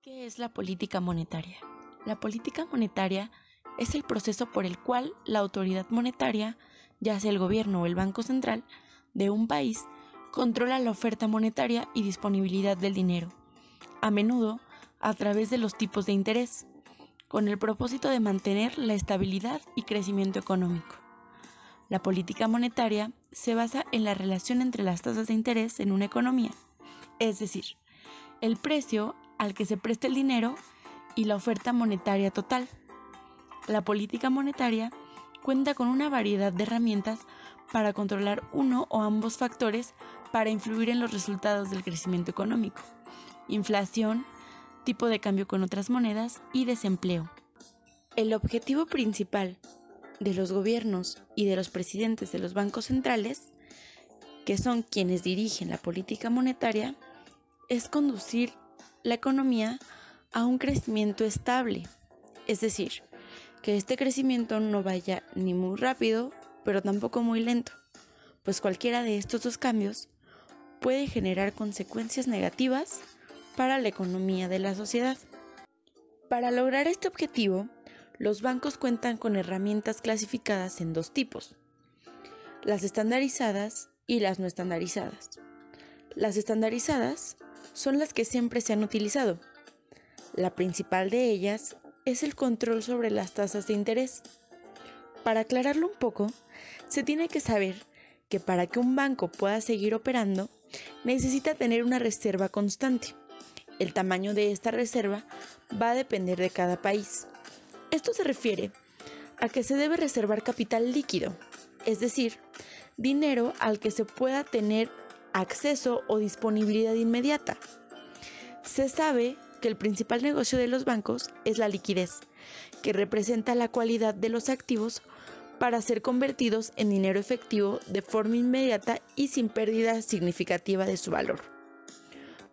¿Qué es la política monetaria? La política monetaria es el proceso por el cual la autoridad monetaria, ya sea el gobierno o el Banco Central de un país, controla la oferta monetaria y disponibilidad del dinero, a menudo a través de los tipos de interés, con el propósito de mantener la estabilidad y crecimiento económico. La política monetaria se basa en la relación entre las tasas de interés en una economía, es decir, el precio al que se presta el dinero y la oferta monetaria total. La política monetaria cuenta con una variedad de herramientas para controlar uno o ambos factores para influir en los resultados del crecimiento económico, inflación, tipo de cambio con otras monedas y desempleo. El objetivo principal de los gobiernos y de los presidentes de los bancos centrales, que son quienes dirigen la política monetaria, es conducir la economía a un crecimiento estable, es decir, que este crecimiento no vaya ni muy rápido, pero tampoco muy lento, pues cualquiera de estos dos cambios puede generar consecuencias negativas para la economía de la sociedad. Para lograr este objetivo, los bancos cuentan con herramientas clasificadas en dos tipos: las estandarizadas y las no estandarizadas. Las estandarizadas son las que siempre se han utilizado. La principal de ellas es el control sobre las tasas de interés. Para aclararlo un poco, se tiene que saber que para que un banco pueda seguir operando, necesita tener una reserva constante. El tamaño de esta reserva va a depender de cada país. Esto se refiere a que se debe reservar capital líquido, es decir, dinero al que se pueda tener acceso o disponibilidad inmediata. Se sabe que el principal negocio de los bancos es la liquidez, que representa la cualidad de los activos para ser convertidos en dinero efectivo de forma inmediata y sin pérdida significativa de su valor.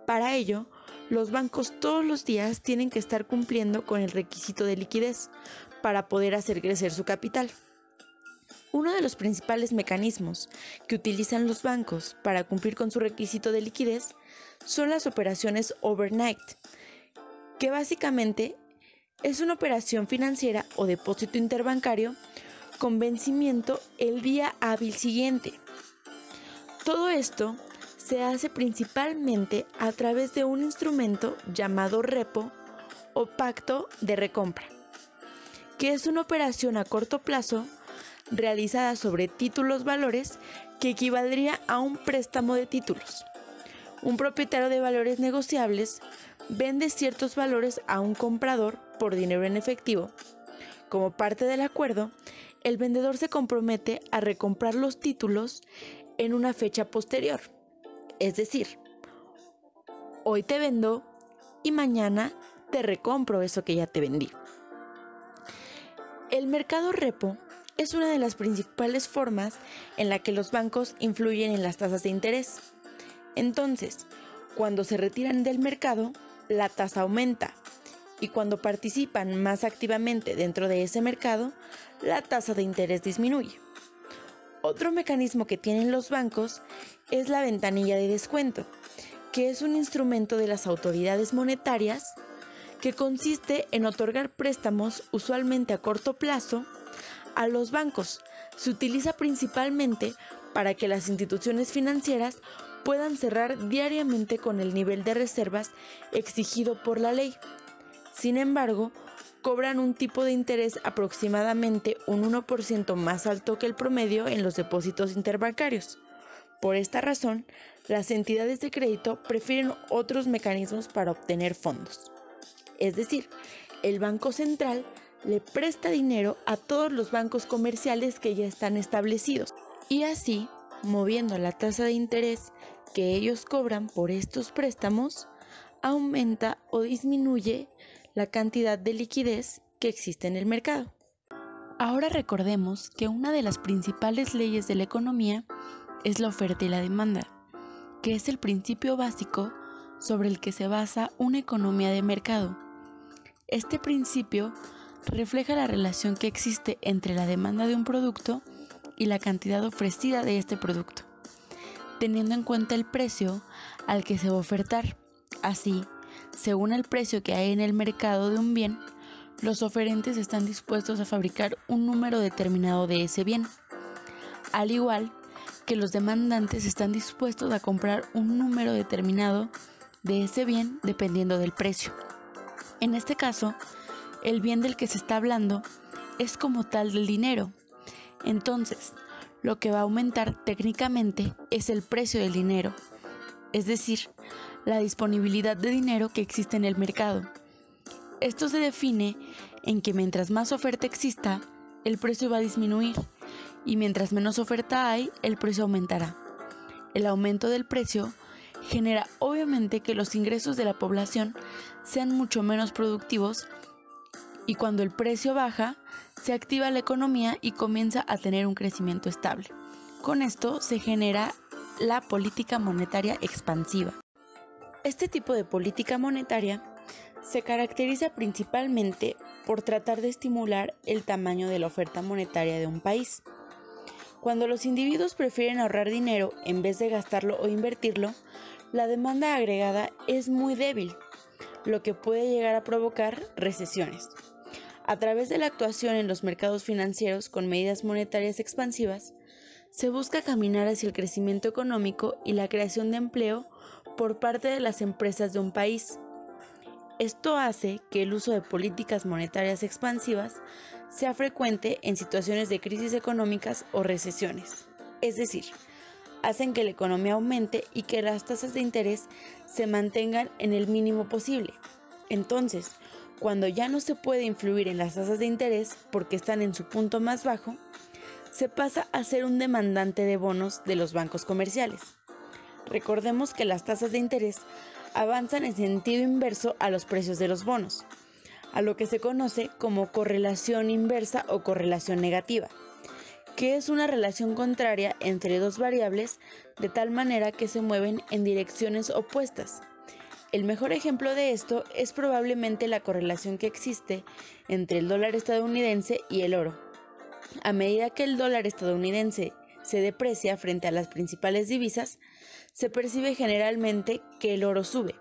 Para ello, los bancos todos los días tienen que estar cumpliendo con el requisito de liquidez para poder hacer crecer su capital. Uno de los principales mecanismos que utilizan los bancos para cumplir con su requisito de liquidez son las operaciones overnight, que básicamente es una operación financiera o depósito interbancario con vencimiento el día hábil siguiente. Todo esto se hace principalmente a través de un instrumento llamado repo o pacto de recompra, que es una operación a corto plazo realizada sobre títulos valores que equivaldría a un préstamo de títulos. Un propietario de valores negociables vende ciertos valores a un comprador por dinero en efectivo. Como parte del acuerdo, el vendedor se compromete a recomprar los títulos en una fecha posterior. Es decir, hoy te vendo y mañana te recompro eso que ya te vendí. El mercado repo es una de las principales formas en la que los bancos influyen en las tasas de interés. Entonces, cuando se retiran del mercado, la tasa aumenta, y cuando participan más activamente dentro de ese mercado, la tasa de interés disminuye. Otro mecanismo que tienen los bancos es la ventanilla de descuento, que es un instrumento de las autoridades monetarias que consiste en otorgar préstamos usualmente a corto plazo a los bancos. Se utiliza principalmente para que las instituciones financieras puedan cerrar diariamente con el nivel de reservas exigido por la ley. Sin embargo, cobran un tipo de interés aproximadamente un 1% más alto que el promedio en los depósitos interbancarios. Por esta razón, las entidades de crédito prefieren otros mecanismos para obtener fondos. Es decir, el Banco Central le presta dinero a todos los bancos comerciales que ya están establecidos, y así, moviendo la tasa de interés que ellos cobran por estos préstamos, aumenta o disminuye la cantidad de liquidez que existe en el mercado. Ahora recordemos que una de las principales leyes de la economía es la oferta y la demanda, que es el principio básico sobre el que se basa una economía de mercado. Este principio refleja la relación que existe entre la demanda de un producto y la cantidad ofrecida de este producto, teniendo en cuenta el precio al que se va a ofertar. Así, Según el precio que hay en el mercado de un bien, los oferentes están dispuestos a fabricar un número determinado de ese bien, al igual que los demandantes están dispuestos a comprar un número determinado de ese bien dependiendo del precio. En este caso, el bien del que se está hablando es como tal del dinero. Entonces, lo que va a aumentar técnicamente es el precio del dinero, es decir, la disponibilidad de dinero que existe en el mercado. Esto se define en que mientras más oferta exista, el precio va a disminuir y mientras menos oferta hay, el precio aumentará. El aumento del precio genera obviamente que los ingresos de la población sean mucho menos productivos y cuando el precio baja, se activa la economía y comienza a tener un crecimiento estable. Con esto se genera la política monetaria expansiva. Este tipo de política monetaria se caracteriza principalmente por tratar de estimular el tamaño de la oferta monetaria de un país. Cuando los individuos prefieren ahorrar dinero en vez de gastarlo o invertirlo, la demanda agregada es muy débil, lo que puede llegar a provocar recesiones. A través de la actuación en los mercados financieros con medidas monetarias expansivas, se busca caminar hacia el crecimiento económico y la creación de empleo por parte de las empresas de un país. Esto hace que el uso de políticas monetarias expansivas sea frecuente en situaciones de crisis económicas o recesiones. Es decir, hacen que la economía aumente y que las tasas de interés se mantengan en el mínimo posible. Entonces, cuando ya no se puede influir en las tasas de interés porque están en su punto más bajo, se pasa a ser un demandante de bonos de los bancos comerciales. Recordemos que las tasas de interés avanzan en sentido inverso a los precios de los bonos, a lo que se conoce como correlación inversa o correlación negativa, que es una relación contraria entre dos variables de tal manera que se mueven en direcciones opuestas. El mejor ejemplo de esto es probablemente la correlación que existe entre el dólar estadounidense y el oro. A medida que el dólar estadounidense se deprecia frente a las principales divisas, se percibe generalmente que el oro sube,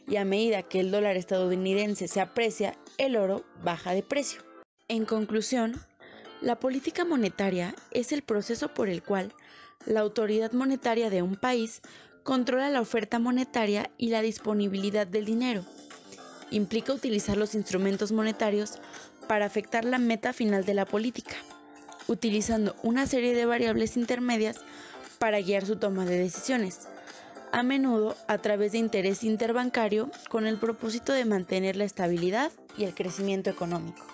y a medida que el dólar estadounidense se aprecia, el oro baja de precio. En conclusión, la política monetaria es el proceso por el cual la autoridad monetaria de un país controla la oferta monetaria y la disponibilidad del dinero. Implica utilizar los instrumentos monetarios para afectar la meta final de la política, utilizando una serie de variables intermedias para guiar su toma de decisiones, a menudo a través de interés interbancario con el propósito de mantener la estabilidad y el crecimiento económico.